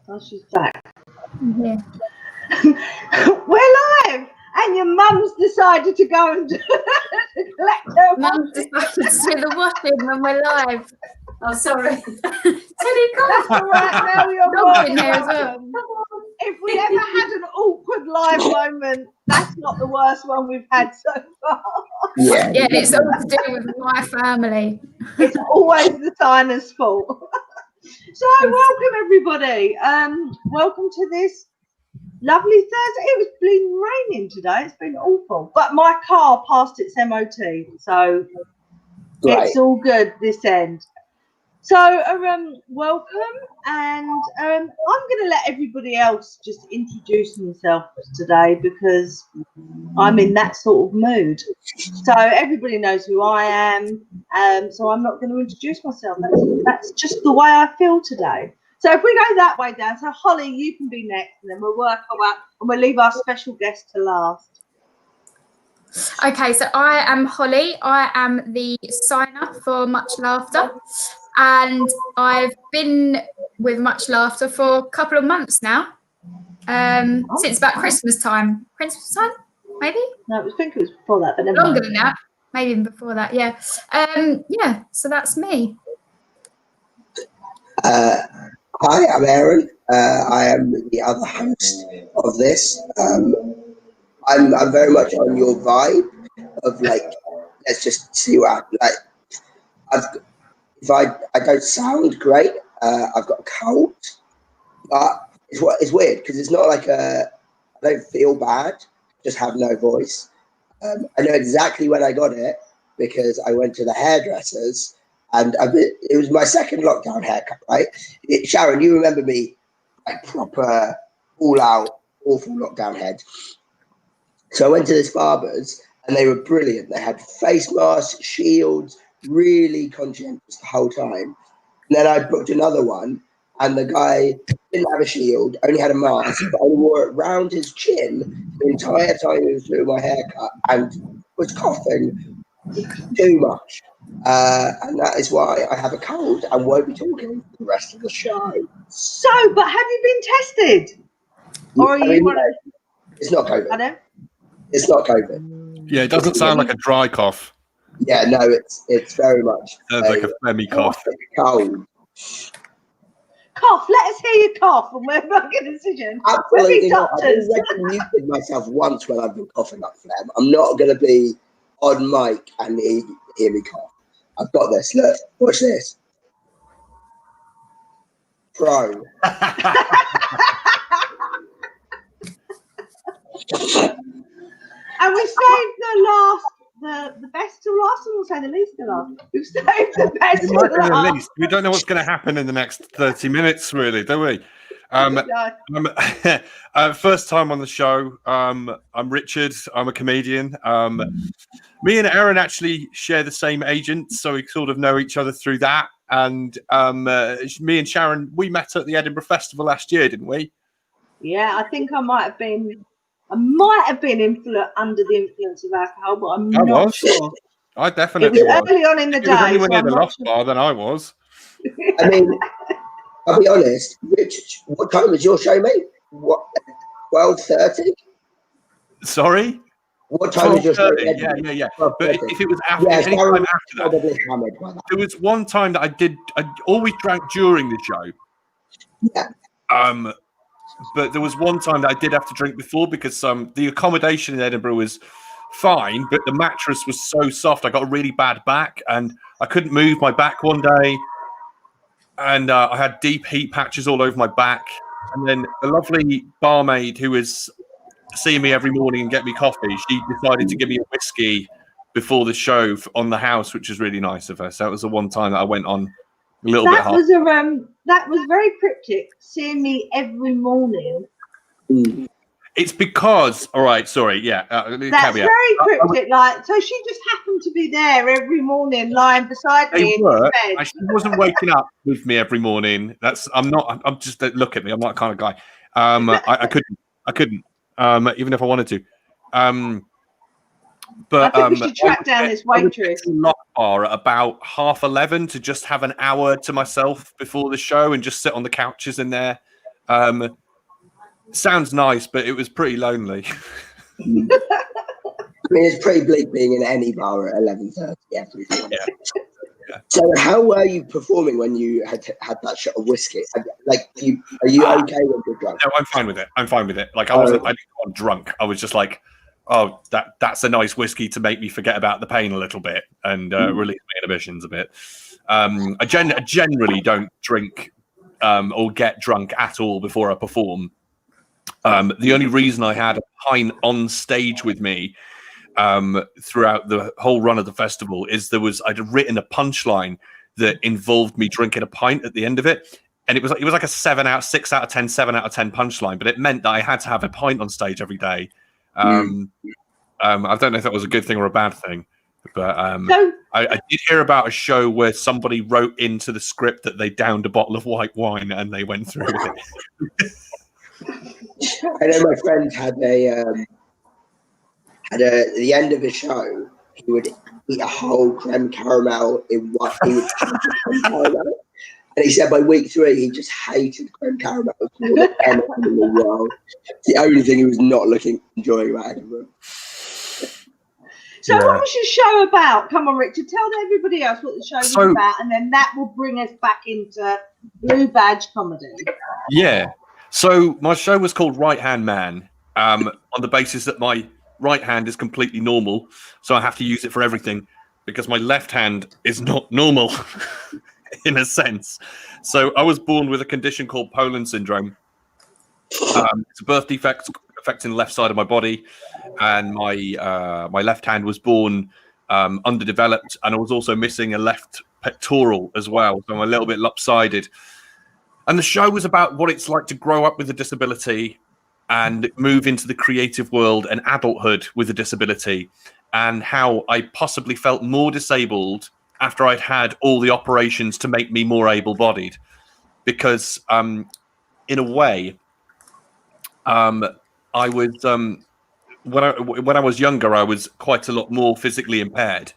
Oh, she's back. Yeah. We're live, and your mum's decided to go and collect her. Mum's decided to do the washing when we're live. Oh, sorry. That's all right. Now you're Dog's in here as well. If we ever had an awkward live moment, that's not the worst one we've had so far. Yeah, it's all to do with my family. It's always the Tyner's fault. So welcome everybody. Welcome to this lovely Thursday. It was been raining today. It's been awful, but my car passed its MOT, so it's all good this end. So welcome, and I'm going to let everybody else just introduce themselves today because I'm in that sort of mood. So everybody knows who I am, so I'm not going to introduce myself. That's just the way I feel today. So if we go that way down, so Holly, you can be next, and then we'll work our way, and we'll leave our special guest to last. Okay, so I am Holly. I am the signer for Much Laughter, and I've been with Much Laughter for a couple of months now, since about Christmas time. Christmas time, maybe? No, I think it was before that, but never Longer mind. than that, maybe even before that. Yeah, So that's me. Hi, I'm Aaron. I am the other host of this. I'm very much on your vibe of like, let's just see what if I don't sound great. I've got a cold, but it's weird because it's not like I don't feel bad, just have no voice. I know exactly when I got it because I went to the hairdressers. And it was my second lockdown haircut, right? Sharon, you remember me, like proper, all-out, awful lockdown head. So I went to this barber's, and they were brilliant. They had face masks, shields, really conscientious the whole time. And then I booked another one, and the guy didn't have a shield, only had a mask, but I wore it round his chin the entire time he was doing my haircut, and was coughing too much. And that is why I have a cold and won't be talking for the rest of the show. So, but have you been tested? Or are It's not COVID. I know. It's not COVID. Yeah, it doesn't sound like a dry cough. Yeah, no, it's very much. Sounds like a phlegmy cough. Cold. Cough. Let us hear you cough, and we'll make a decision. Absolutely not. I've doctors. already muted myself once when I've been coughing up phlegm. I'm not going to be on mic and hear me cough. I've got this. Look, watch this. Pro. And we saved the best to last, and we'll say the least to last. We've saved the best to last. We don't know what's going to happen in the next 30 minutes, really, do we? First time on the show. I'm Richard. I'm a comedian. Me and Aaron actually share the same agent, so we sort of know each other through that. And me and Sharon, we met at the Edinburgh Festival last year, didn't we? Yeah, I think I might have been under the influence of alcohol, but I'm not sure. I definitely was. Early on in the day. Anyone near the Loft Bar than I was. I mean, I'll be honest, Rich, what time was your show, mate? What, 12:30? Sorry? What time was your show? Yeah. But if it was after, any time after that, there was one time that I always drank during the show. Yeah. But there was one time that I did have to drink before because the accommodation in Edinburgh was fine, but the mattress was so soft. I got a really bad back, and I couldn't move my back one day. And I had deep heat patches all over my back. And then the lovely barmaid who was seeing me every morning and get me coffee, she decided to give me a whiskey before the show on the house, which was really nice of her. So it was the one time that I went on a little bit hard. That was very cryptic, seeing me every morning. It's because, all right, sorry, yeah. That's very cryptic. So she just happened to be there every morning, lying beside me in bed. She wasn't waking up with me every morning. I'm just, look at me. I'm not that kind of guy. I couldn't, even if I wanted to. But I think we should track down this waitress. Lock Bar at about 11:30 to just have an hour to myself before the show and just sit on the couches in there. Sounds nice, but it was pretty lonely. I mean, it's pretty bleak being in any bar at 11:30 every morning. Yeah. So, how were you performing when you had that shot of whiskey? Like, are you okay when you're drunk? No, I'm fine with it. I'm fine with it. Like, I didn't go drunk. I was just like, oh, that's a nice whiskey to make me forget about the pain a little bit and release my inhibitions a bit. I generally don't drink or get drunk at all before I perform. The only reason I had a pint on stage with me throughout the whole run of the festival is I'd written a punchline that involved me drinking a pint at the end of it, and it was like a 7 out of 10 punchline, but it meant that I had to have a pint on stage every day. I don't know if that was a good thing or a bad thing, but I did hear about a show where somebody wrote into the script that they downed a bottle of white wine and they went through with it. I know my friend had at the end of his show, he would eat a whole creme caramel in what he would caramel. And he said by week 3, he just hated creme caramel. It's the only thing he was not enjoying about Edinburgh. So what was your show about? Come on, Richard, tell everybody else what the show was about, and then that will bring us back into Blue Badge comedy. Yeah. So my show was called Right Hand Man, on the basis that my right hand is completely normal, so I have to use it for everything because my left hand is not normal in a sense. So I was born with a condition called Poland syndrome. It's a birth defect affecting the left side of my body, and my left hand was born underdeveloped, and I was also missing a left pectoral as well, so I'm a little bit lopsided. And the show was about what it's like to grow up with a disability and move into the creative world and adulthood with a disability, and how I possibly felt more disabled after I'd had all the operations to make me more able-bodied. Because in a way, I was when I was younger, I was quite a lot more physically impaired.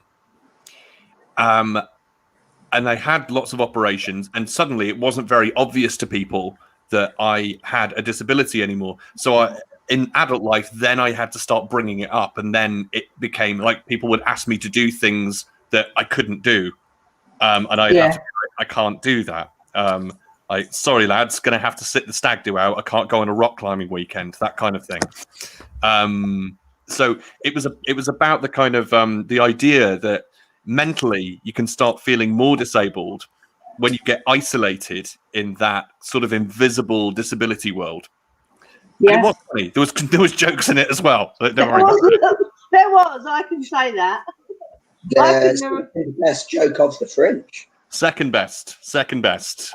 And I had lots of operations, and suddenly it wasn't very obvious to people that I had a disability anymore. So in adult life, then I had to start bringing it up, and then it became like people would ask me to do things that I couldn't do, and I can't do that. Sorry, lads, going to have to sit the stag do out. I can't go on a rock climbing weekend, that kind of thing. So it was about the kind of the idea that mentally you can start feeling more disabled when you get isolated in that sort of invisible disability world. Yeah, it was funny. There was jokes in it as well. Don't worry about it. There was, I can say that. The best joke of the Fringe. Second best.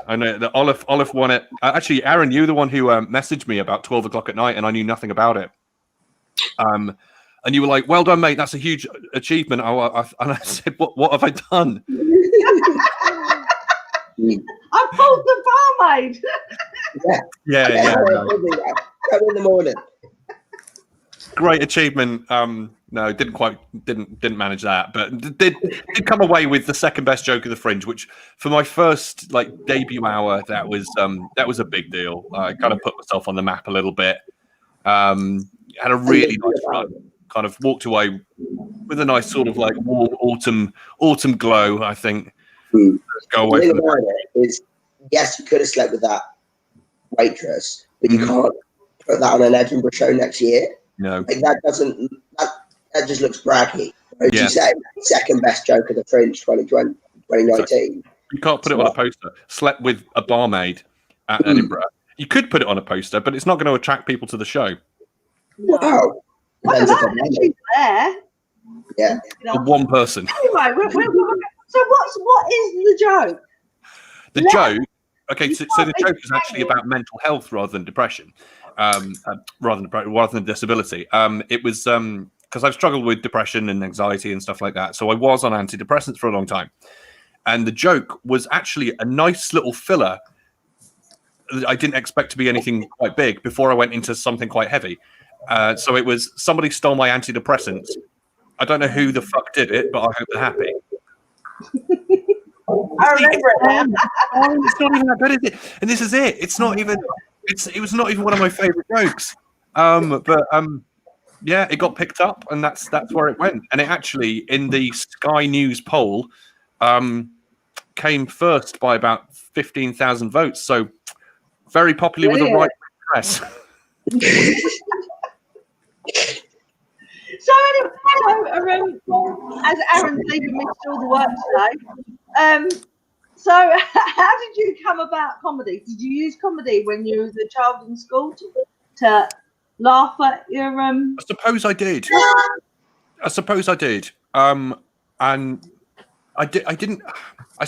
I know that Olive won it. Actually, Aaron, you were the one who messaged me about 12 o'clock at night, and I knew nothing about it. And you were like, "Well done, mate. That's a huge achievement." And I said, "What have I done?" I pulled the barmaid. Yeah. Come in the morning. Great achievement. No, didn't manage that, but did come away with the second best joke of the Fringe, which for my first debut hour, that was a big deal. I kind of put myself on the map a little bit. Had a really nice run. Kind of walked away with a nice sort of warm autumn glow, I think. Go away from it is, yes, you could have slept with that waitress, but you can't put that on an Edinburgh show next year. No, that just looks braggy. As you say, second best joke of the Fringe 2019. You can't put it on a poster. Slept with a barmaid at Edinburgh. You could put it on a poster, but it's not going to attract people to the show. Wow. Well, she's there. Yeah. One person. Anyway, so what is the joke? The joke. Okay, so the joke is actually about mental health rather than depression, rather than disability. It was because I've struggled with depression and anxiety and stuff like that. So I was on antidepressants for a long time, and the joke was actually a nice little filler. I didn't expect to be anything quite big before I went into something quite heavy. So it was somebody stole my antidepressants. I don't know who the fuck did it, but I hope they're happy. I remember it now. It's not even that good, is it? And this is it. It's not even. it was not even one of my favorite jokes. Yeah, it got picked up, and that's where it went. And it actually, in the Sky News poll, came first by about 15,000 votes. So very popular with the right press. So anyway, as Aaron's leaving me to do all the work today, so how did you come about comedy? Did you use comedy when you was a child in school to laugh at your I suppose I did. And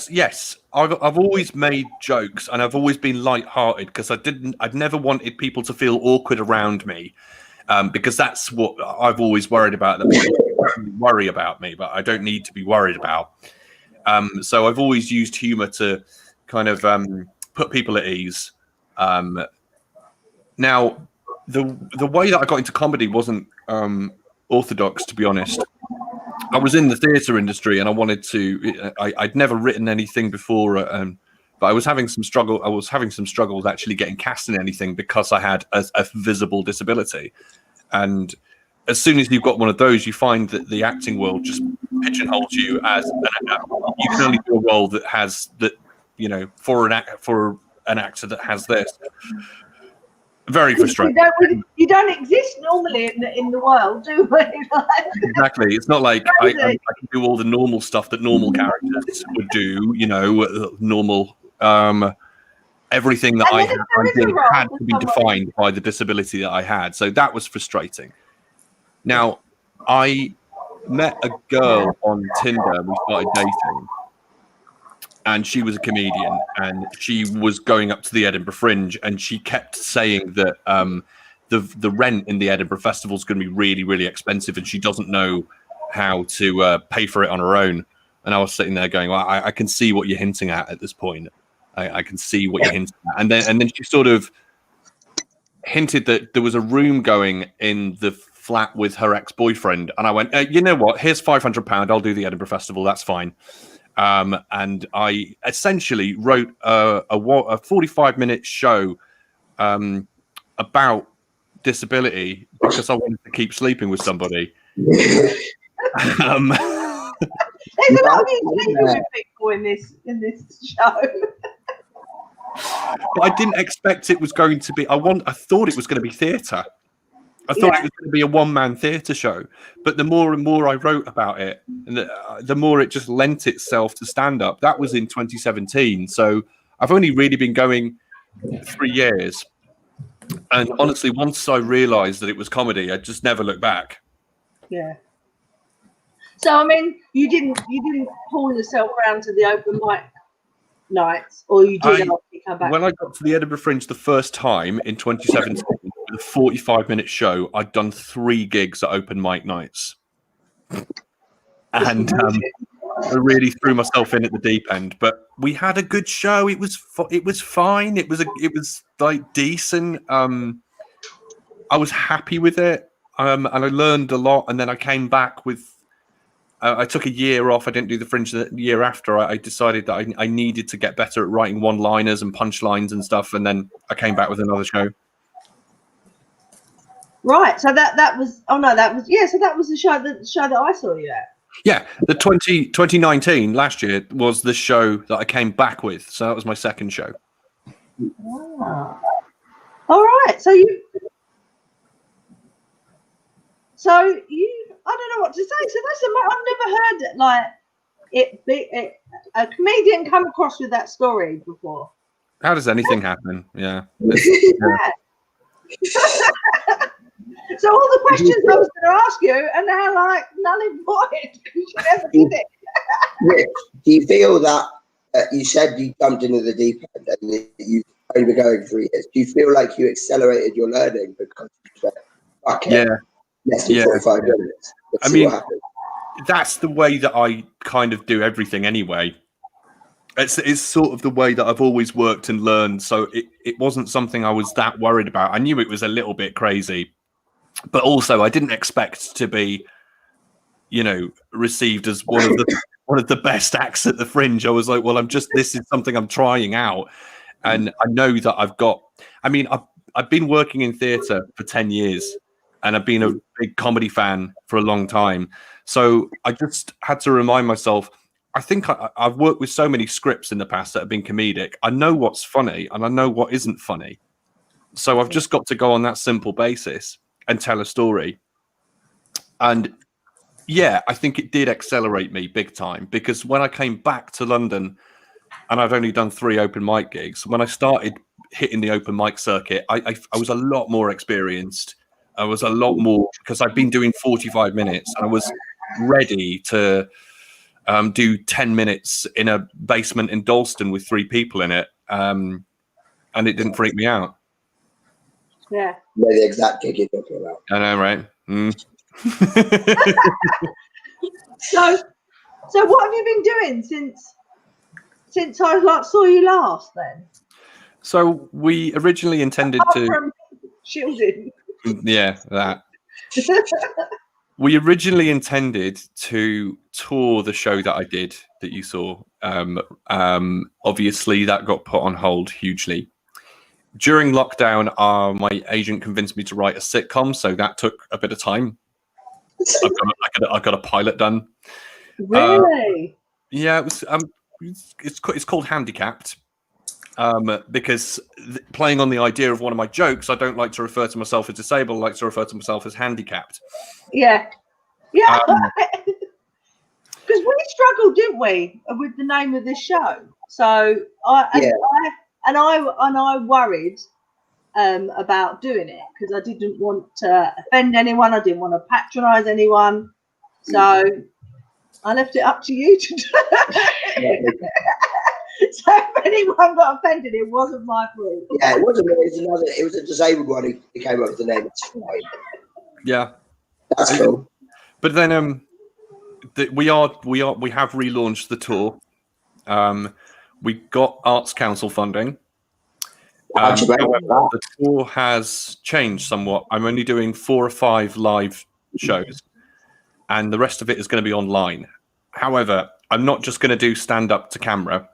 yes, I've always made jokes, and I've always been light-hearted because I'd never wanted people to feel awkward around me, because that's what I've always worried about, that people worry about me, but I don't need to be worried about. So I've always used humor to kind of put people at ease. Now, the way that I got into comedy wasn't orthodox, to be honest. I was in the theatre industry, and I wanted to. I'd never written anything before, but I was having some struggle. I was having some struggles actually getting cast in anything because I had a visible disability. And as soon as you've got one of those, you find that the acting world just pigeonholes you as you can only do a role that has that. For an actor that has this. Very frustrating. You don't exist normally in the world, do we? Exactly. It's not like I can do all the normal stuff that normal characters would do. Normal. Everything that I did had to be defined by the disability that I had. So that was frustrating. Now, I met a girl on Tinder. We started dating. And she was a comedian, and she was going up to the Edinburgh Fringe, and she kept saying that the rent in the Edinburgh Festival is going to be really, really expensive, and she doesn't know how to pay for it on her own. And I was sitting there going, well, I can see what you're hinting at this point. I can see what you're hinting at. And then she sort of hinted that there was a room going in the flat with her ex-boyfriend. And I went, you know what? Here's £500. I'll do the Edinburgh Festival. That's fine. And I essentially wrote a 45-minute show about disability because I wanted to keep sleeping with somebody. There's a lot of sleeping people in this show. But I didn't expect it was going to be. I thought it was going to be theatre. I thought it was going to be a one-man theatre show, but the more and more I wrote about it, and the more it just lent itself to stand-up. That was in 2017, so I've only really been going 3 years. And honestly, once I realised that it was comedy, I just never looked back. Yeah. So I mean, you didn't pull yourself around to the open mic nights, or you did after you come back? When I got to the Edinburgh Fringe the first time in 2017. A 45-minute show, I'd done 3 gigs at open mic nights, and I really threw myself in at the deep end. But we had a good show. It was fine. It was like decent. I was happy with it, and I learned a lot. And then I came back with. I took a year off. I didn't do the Fringe the year after. I decided that I needed to get better at writing one-liners and punchlines and stuff. And then I came back with another show. Right, so that was so that was the show that I saw you at. Yeah, the 2019 last year was the show that I came back with, so that was my second show. Wow. All right, so you I don't know what to say. So I've never heard a comedian come across with that story before. How does anything happen? Yeah. So all the questions I was going to ask you, and they're like null and void because you never did it. Rich, do you feel that you said you jumped into the deep end and you've only been going 3 years? Do you feel like you accelerated your learning because you said, less than 45 minutes? I mean, that's the way that I kind of do everything anyway. It's sort of the way that I've always worked and learned. So it wasn't something I was that worried about. I knew it was a little bit crazy, but also I didn't expect to be, received as one of the best acts at the Fringe. I was like, well, this is something I'm trying out. and I know that I've been working in theatre for 10 years, and I've been a big comedy fan for a long time. So I just had to remind myself, I think I've worked with so many scripts in the past that have been comedic. I know what's funny and I know what isn't funny. So I've just got to go on that simple basis and tell a story. And yeah, I think it did accelerate me big time, because when I came back to London, and I've only done 3 open mic gigs, when I started hitting the open mic circuit, I was a lot more experienced. I was a lot more, because I've been doing 45 minutes and I was ready to do 10 minutes in a basement in Dalston with 3 people in it. And it didn't freak me out. Yeah. Know the exact gig you're talking about. I know, right? So what have you been doing since I saw you last then? So we originally intended to... From shielding. Yeah, that. We originally intended to tour the show that I did that you saw. Obviously, that got put on hold hugely. During lockdown, my agent convinced me to write a sitcom, so that took a bit of time. I got a pilot done. Really? Yeah, it was. It's called Handicapped, because playing on the idea of one of my jokes, I don't like to refer to myself as disabled. I like to refer to myself as handicapped. Yeah. Because we struggled, didn't we, with the name of this show? So I worried about doing it, because I didn't want to offend anyone. I didn't want to patronise anyone. So I left it up to you to do it. So if anyone got offended, it wasn't my fault. Yeah, it wasn't. It was a disabled one who came up with the name. It's fine. Yeah, that's cool. But then we have relaunched the tour. We got Arts Council funding. However, the tour has changed somewhat. I'm only doing 4 or 5 live shows, and the rest of it is going to be online. However, I'm not just going to do stand-up to camera.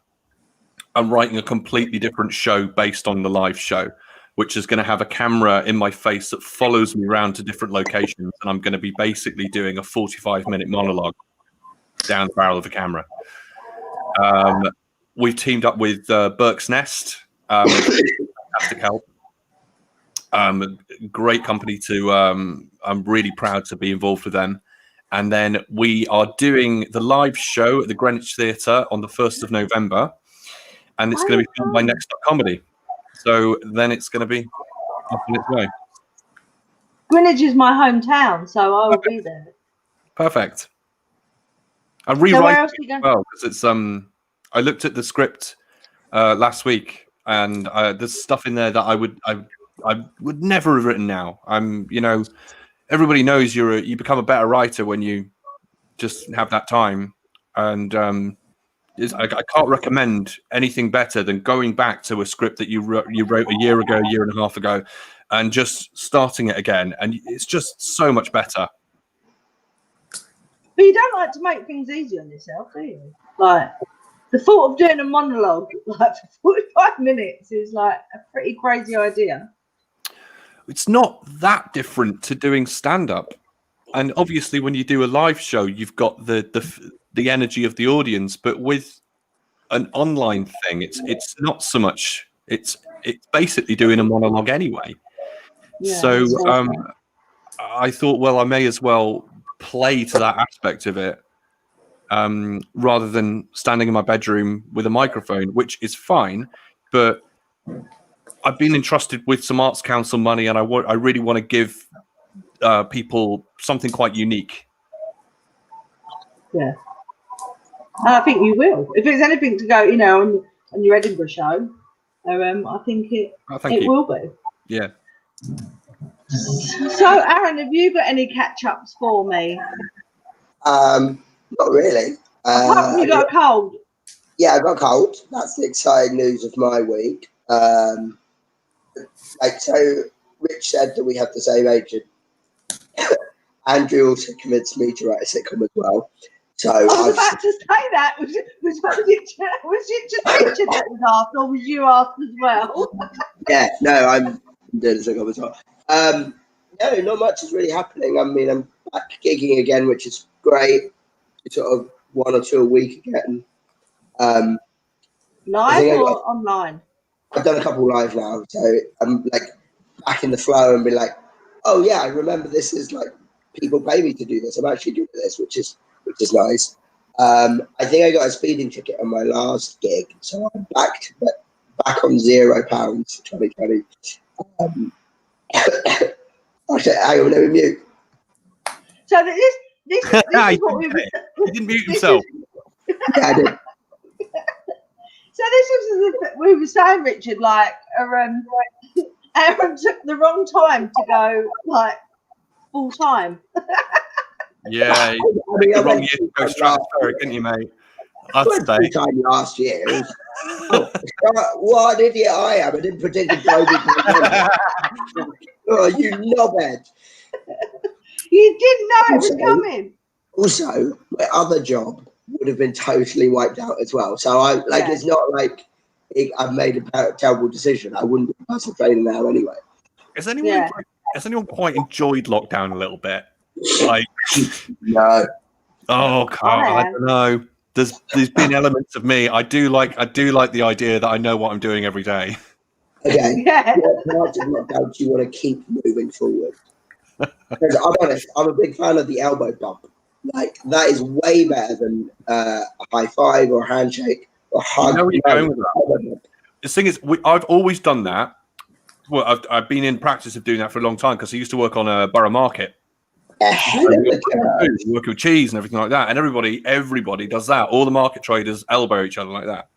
I'm writing a completely different show based on the live show, which is going to have a camera in my face that follows me around to different locations, and I'm going to be basically doing a 45-minute monologue down the barrel of a camera. We've teamed up with Burke's Nest. Fantastic help. Great company to. I'm really proud to be involved with them. And then we are doing the live show at the Greenwich Theatre on the 1st of November, and it's going to be filmed by Next Up Comedy. So then it's going to be up in its way. Greenwich is my hometown, so I will be there. Perfect. I'm rewriting it as well, because it's I looked at the script last week, and there's stuff in there that I would never have written now. Everybody knows you become a better writer when you just have that time, and I can't recommend anything better than going back to a script that you wrote a year ago, 1.5 years ago, and just starting it again, and it's just so much better. But you don't like to make things easy on yourself, do you? Like, the thought of doing a monologue like for 45 minutes is like a pretty crazy idea. It's not that different to doing stand-up, and obviously when you do a live show, you've got the energy of the audience. But with an online thing, it's not so much. It's basically doing a monologue anyway. Yeah, so I thought, well, I may as well play to that aspect of it, rather than standing in my bedroom with a microphone, which is fine, but I've been entrusted with some Arts Council money, and I really want to give people something quite unique. Yeah, and I think you will. If there's anything to go, on your Edinburgh show, I think it will be. Yeah. So, Aaron, have you got any catch-ups for me? Not really. You got a cold? Yeah, I got a cold. That's the exciting news of my week. So Rich said that we have the same agent. Andrew also convinced me to write a sitcom as well. So I was about to say that. Was it just Richard that was asked, or was you asked as well? Yeah, no, I'm doing this as well. No, not much is really happening. I mean, I'm back gigging again, which is great. It's sort of 1 or 2 a week again. Live or online? I've done a couple live now, so I'm like back in the flow and be like, oh yeah, I remember this is like people pay me to do this. I'm actually doing this, which is nice. I think I got a speeding ticket on my last gig, so I'm back on £0 for 2020. Okay, hang on, let me mute. So this is what we were. He didn't mute himself. Yeah, I did. So this was we were saying, Richard, like Aaron took the wrong time to go like full time. Yeah, I mean, the wrong year to go stratospheric, didn't you, mate? I'd say. Time last year. What an idiot I am! I didn't predict the global. Oh, you knobhead! You didn't know it was coming. Also, my other job would have been totally wiped out as well. So it's not like I've made a terrible decision. I wouldn't be personal trainer now anyway. Has anyone quite enjoyed lockdown a little bit? Like, no. Oh, Carl, I don't know. There's been elements of me. I do like the idea that I know what I'm doing every day. Okay. Yeah. What parts of lockdown do you want to keep moving forward? Because I'm honest, I'm a big fan of the elbow bump. Like, that is way better than a high five or a handshake or hug. You know where you're going with that. The thing is, I've always done that. Well, I've been in practice of doing that for a long time because I used to work on a borough market. Working with cheese and everything like that, and everybody does that. All the market traders elbow each other like that.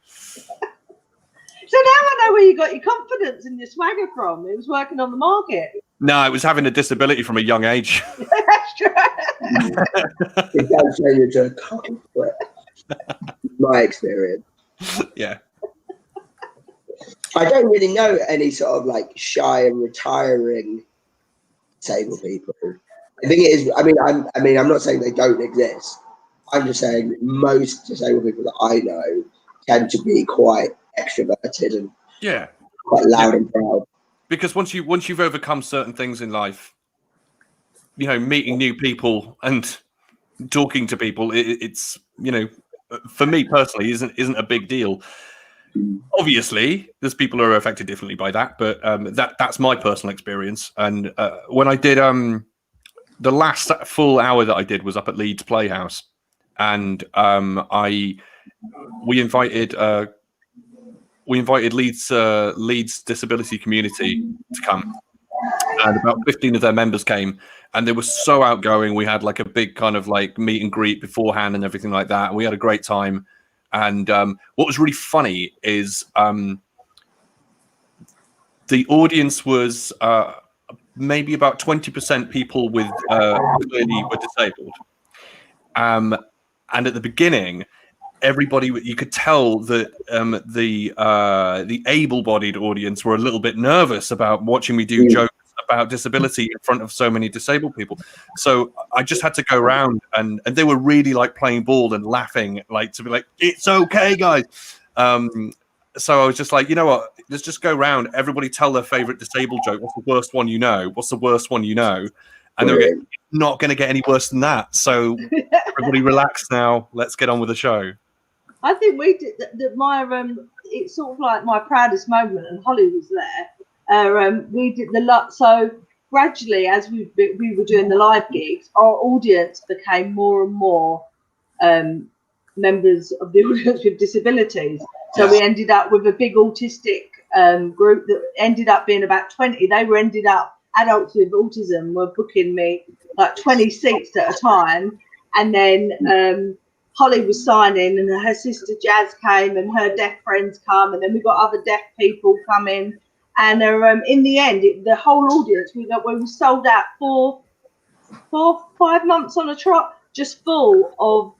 So now I know where you got your confidence and your swagger from. It was working on the market. No, it was having a disability from a young age. That's true. It does turn you into a cocky flip. My experience. Yeah. I don't really know any sort of like shy and retiring disabled people. I think it is. I mean, I'm not saying they don't exist. I'm just saying most disabled people that I know tend to be quite extroverted and quite loud and proud. Because once you've overcome certain things in life, you know, meeting new people and talking to people, it's for me personally isn't a big deal. Obviously, there's people who are affected differently by that, but that's my personal experience. And when I did the last full hour that I did was up at Leeds Playhouse, and we invited Leeds disability community to come, and about 15 of their members came, and they were so outgoing. We had like a big kind of like meet and greet beforehand and everything like that, and we had a great time. And what was really funny is the audience was maybe about 20% people with clearly were disabled. And at the beginning, everybody, you could tell that the able-bodied audience were a little bit nervous about watching me do jokes about disability in front of so many disabled people. So I just had to go around, and they were really like playing ball and laughing, like to be like, it's okay, guys. So I was just like, you know what? Let's just go around. Everybody tell their favorite disabled joke. What's the worst one you know? What's the worst one you know? And they're not going to get any worse than that. So everybody relax now. Let's get on with the show. I think we did it's sort of like my proudest moment, and Holly was there. We did the lot. So gradually, as we were doing the live gigs, our audience became more and more members of the audience with disabilities. So we ended up with a big autistic group that ended up being about 20. Ended up adults with autism were booking me like 20 seats at a time, and then Holly was signing, and her sister Jazz came, and her deaf friends come, and then we got other deaf people coming, and in the end, the whole audience we were sold out for 5 months on a trot, just full of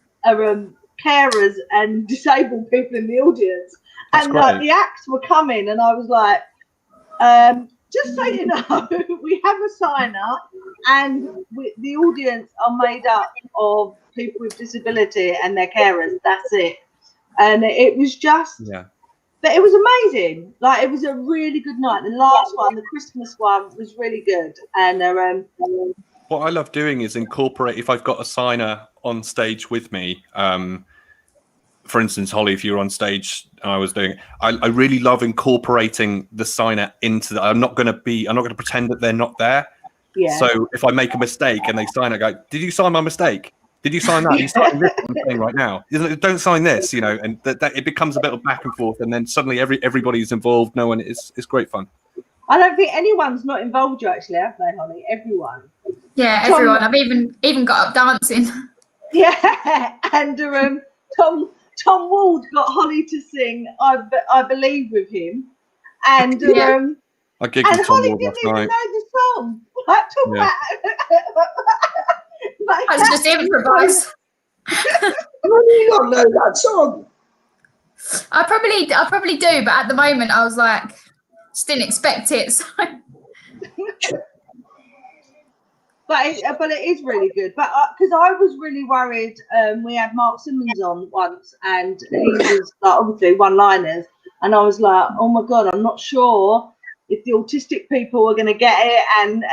carers and disabled people in the audience. That's and like the acts were coming, and I was like, just so you know, we have a sign up, and the audience are made up of people with disability and their carers. That's it. And it was just, but it was amazing. Like, it was a really good night. The last one, the Christmas one, was really good. And what I love doing is incorporate, if I've got a signer on stage with me, for instance, Holly, if you were on stage and I was doing it, I really love incorporating the signer into that. I'm not going to pretend that they're not there. yeah. So if I make a mistake and they sign, I go, did you sign my mistake? Did you sign that? You signing this I'm saying right now? Don't sign this, and that it becomes a bit of back and forth, and then suddenly everybody's involved. No one is. It's great fun. I don't think anyone's not involved. You actually, have they, Holly? Everyone. Yeah, Tom, everyone. I've even got up dancing. Yeah, and Tom Ward got Holly to sing "I Believe" with him, and I giggled and Tom Holly Ward didn't last even night. know the song. Like, talk Yeah. about, I was just improvised. How do you not know that song? I probably do, but at the moment I was like, just didn't expect it. So. But it is really good. But because I was really worried, we had Mark Simmonds on once, and he was like, obviously one-liners, and I was like, oh my god, I'm not sure if the autistic people are going to get it, and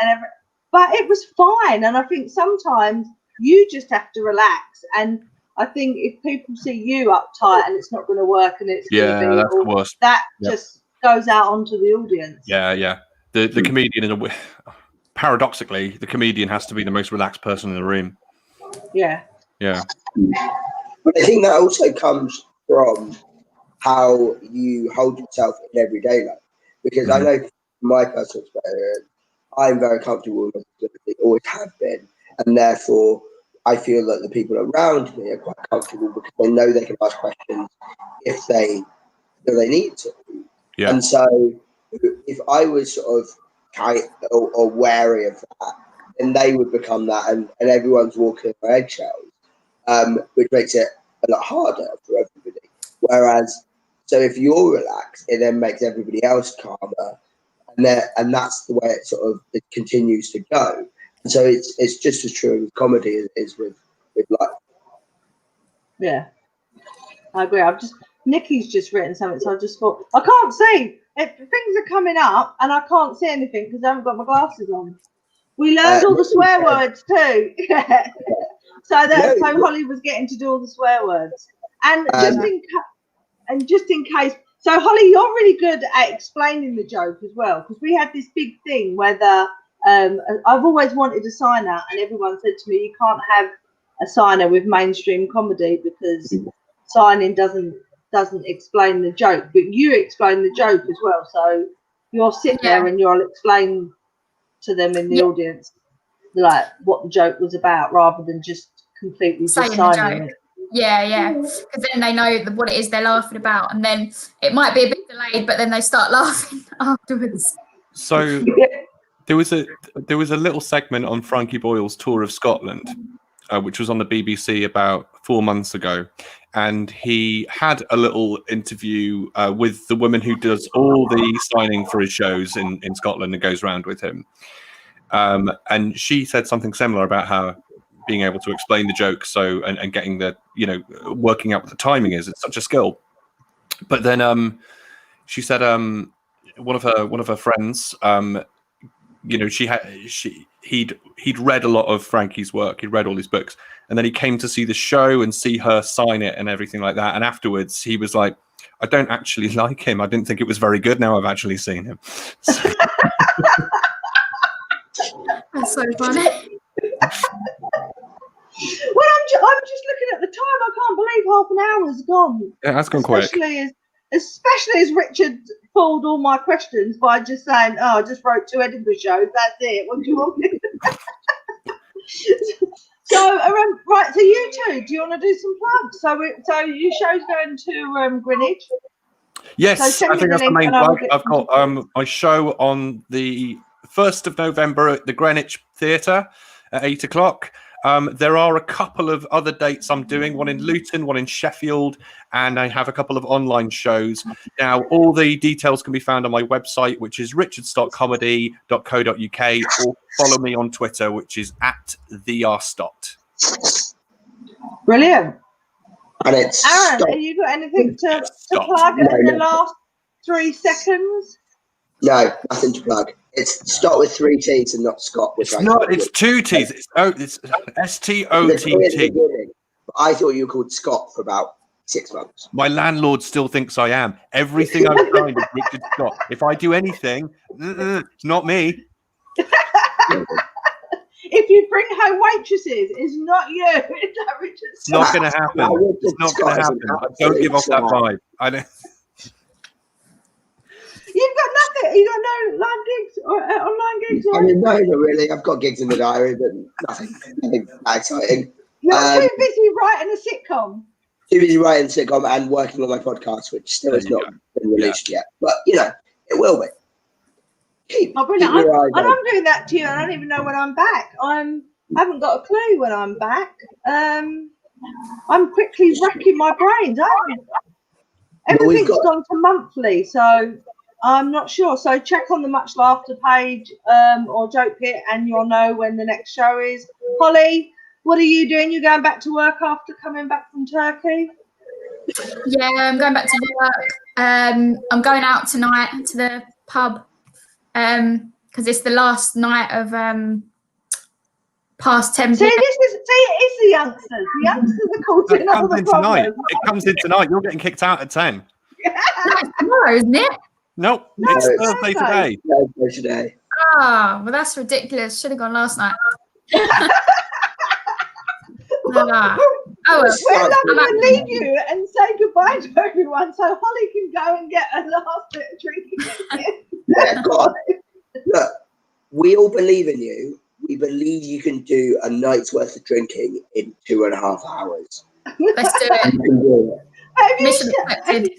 but it was fine. And I think sometimes you just have to relax. And I think if people see you uptight and it's not going to work, and it's going to be that's the worst. that just goes out onto the audience. Yeah. The comedian paradoxically, the comedian has to be the most relaxed person in the room. Yeah. But I think that also comes from how you hold yourself in everyday life. Because I know from my personal experience, I'm very comfortable with disability, always have been, and therefore I feel that the people around me are quite comfortable because they know they can ask questions if they need to. Yeah. And so if I was sort of tight or wary of that, then they would become that, and everyone's walking on eggshells, which makes it a lot harder for everybody. Whereas, so if you're relaxed, it then makes everybody else calmer, and that's the way it continues to go. And so it's just as true with comedy as it is with life. Yeah, I agree. Nikki's just written something, so I just thought I can't see. Things are coming up, and I can't see anything because I haven't got my glasses on. We learned all the swear words too. So Holly was getting to do all the swear words, and just in case. So Holly, you're really good at explaining the joke as well, because we had this big thing whether I've always wanted a signer, and everyone said to me, you can't have a signer with mainstream comedy because signing doesn't explain the joke, but you explain the joke as well. So you'll sit there and you'll explain to them in the audience like what the joke was about, rather than just completely just signing it. Yeah, because then they know what it is they're laughing about, and then it might be a bit delayed, but then they start laughing afterwards. So there was a little segment on Frankie Boyle's tour of Scotland, which was on the BBC about 4 months ago, and he had a little interview with the woman who does all the signing for his shows in Scotland and goes around with him, and she said something similar about how being able to explain the joke and getting the working out what the timing is, it's such a skill. But then she said one of her friends, he'd read a lot of Frankie's work, he'd read all his books, and then he came to see the show and see her sign it and everything like that, and afterwards he was like, I don't actually like him, I didn't think it was very good, now I've actually seen him. That's so funny. Well, I'm just looking at the time. I can't believe half an hour has gone. Yeah, that's gone quick. Especially as Richard pulled all my questions by just saying, "Oh, I just wrote 2 Edinburgh shows. That's it. What do you want me?" So, right. So you two, do you want to do some plugs? So your show's going to Greenwich. Yes, so I think that's the main plug. I've got my show on the 1st of November at the Greenwich Theatre at 8 o'clock. There are a couple of other dates I'm doing, one in Luton, one in Sheffield, and I have a couple of online shows. Now, all the details can be found on my website, which is richardstottcomedy.co.uk, or follow me on Twitter, which is @TheRStott. Brilliant. And it's Aaron, Stott. have you got anything to Stott. plug No, in the no. last 3 seconds? No, nothing to plug. It's Stott with 3 T's and not Scott. Which It's I not. thought It's you 2 T's. It's There's STOTT. But I thought you were called Scott for about 6 months. My landlord still thinks I am. Everything I've signed is Richard Scott. If I do anything, it's not me. If you bring home waitresses, it's not you. It's not Richard It's not going to No, happen. Richard It's not Scott going to is happen. an I don't give off that absolute vibe. I don't. You've got nothing. You got no live gigs or online gigs. Or I mean, no, not really. I've got gigs in the diary, but nothing that exciting. You're too busy writing a sitcom. Too busy writing sitcom and working on my podcast, which still has not been released yet. But, you know, it will be. Oh, brilliant. keep your eyes And open. I'm doing that too. I don't even know when I'm back. I haven't got a clue when I'm back. I'm quickly racking my brains. Everything's gone to monthly, so I'm not sure. So check on the Much Laughter page or Joke Pit, and you'll know when the next show is. Holly, what are you doing? You going back to work after coming back from Turkey? Yeah, I'm going back to work. I'm going out tonight to the pub because it's the last night of past 10 See, p.m. it's the youngsters. The youngsters are causing all the tonight. problems. It comes in tonight. You're getting kicked out at 10. No, it's tomorrow, isn't it? Nope, No, it's it's Thursday Thursday. today. No, today. Ah, well, that's ridiculous. Should have gone last night. Ah. Oh, well. We're not going to leave you and say goodbye to everyone so Holly can go and get a last bit of drinking. Yeah, God. Look, we all believe in you. We believe you can do a night's worth of drinking in 2.5 hours. Let's do it. You can do it. Mission accepted.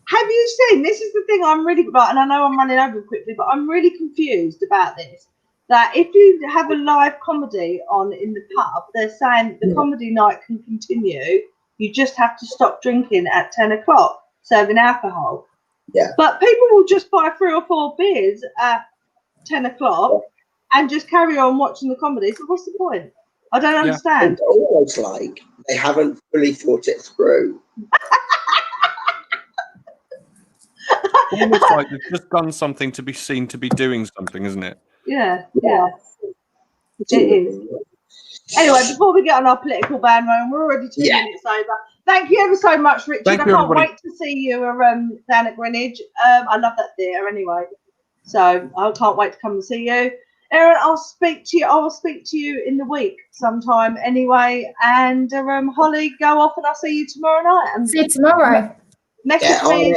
Have you seen, this is the thing I'm really, and I know I'm running over quickly, but I'm really confused about this, that if you have a live comedy on in the pub, they're saying the comedy night can continue, you just have to stop drinking at 10 o'clock, serving alcohol. Yeah. But people will just buy 3 or 4 beers at 10 o'clock and just carry on watching the comedy. So what's the point? I don't understand. It's almost like they haven't fully thought it through. Almost like they've just done something to be seen to be doing something, isn't it? Yeah. It is. Anyway, before we get on our political bandwagon, we're already 2 minutes over. Thank you ever so much, Richard. Thank I you, can't everybody. wait to see you down at Greenwich. I love that theatre anyway. So I can't wait to come and see you. Erin, I will speak to you in the week sometime anyway. And Holly, go off and I'll see you tomorrow night. And See you tomorrow. message me.